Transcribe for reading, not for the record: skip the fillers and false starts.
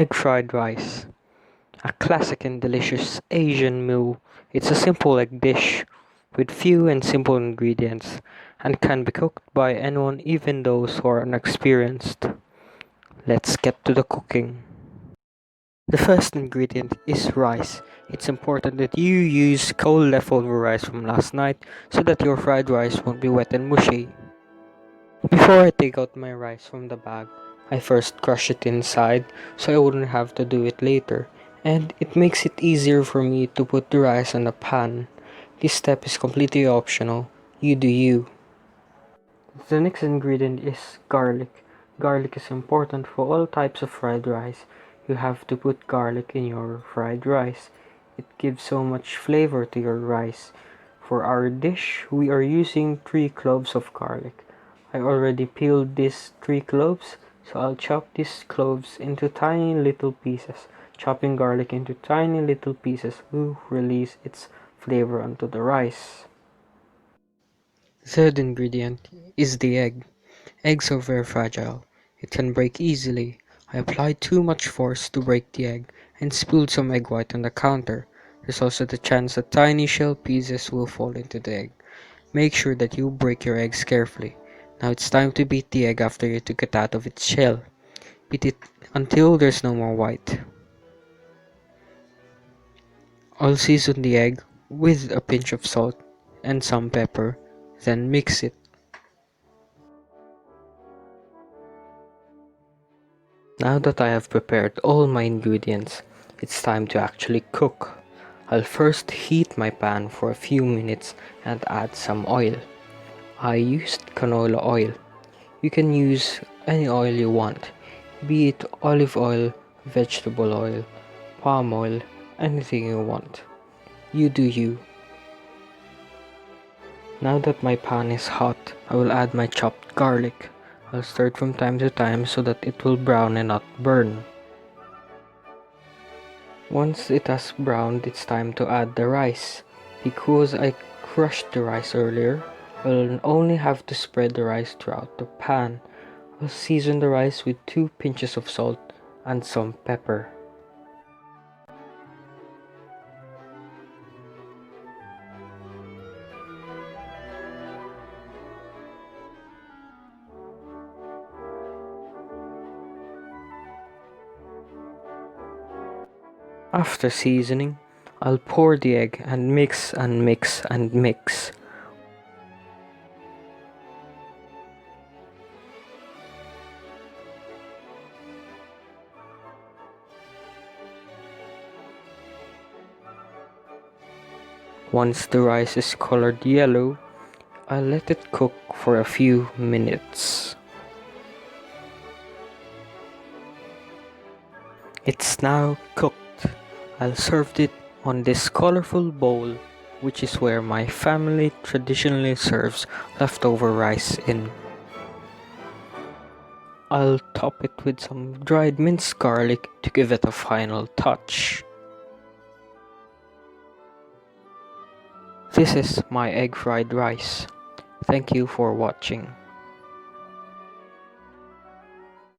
Egg fried rice, a classic and delicious Asian meal. It's a simple egg dish with few and simple ingredients and can be cooked by anyone, even those who are inexperienced. Let's get to the cooking. The first ingredient is rice. It's important that you use cold leftover rice from last night so that your fried rice won't be wet and mushy. Before I take out my rice from the bag, I first crush it inside so I wouldn't have to do it later, and it makes it easier for me to put the rice in the pan. This step is completely optional. You do you. The next ingredient is garlic. Garlic is important for all types of fried rice. You have to put garlic in your fried rice. It gives so much flavor to your rice. For our dish, we are using 3 cloves of garlic. I already peeled these 3 cloves, so I'll chop these cloves into tiny little pieces. Chopping garlic into tiny little pieces will release its flavor onto the rice. Third ingredient is the egg. Eggs are very fragile. It can break easily. I applied too much force to break the egg and spilled some egg white on the counter. There's also the chance that tiny shell pieces will fall into the egg. Make sure that you break your eggs carefully. Now it's time to beat the egg after you took it out of its shell. Beat it until there's no more white. I'll season the egg with a pinch of salt and some pepper, then mix it. Now that I have prepared all my ingredients, it's time to actually cook. I'll first heat my pan for a few minutes and add some oil. I used canola oil. You can use any oil you want, be it olive oil, vegetable oil, palm oil, anything you want. You do you. Now that my pan is hot, I will add my chopped garlic. I'll stir it from time to time so that it will brown and not burn. Once it has browned, it's time to add the rice. Because I crushed the rice earlier, I'll only have to spread the rice throughout the pan. I'll season the rice with 2 pinches of salt and some pepper. After seasoning, I'll pour the egg and mix and mix and mix. Once the rice is colored yellow, I'll let it cook for a few minutes. It's now cooked. I'll serve it on this colorful bowl, which is where my family traditionally serves leftover rice in. I'll top it with some dried minced garlic to give it a final touch. This is my egg fried rice. Thank you for watching.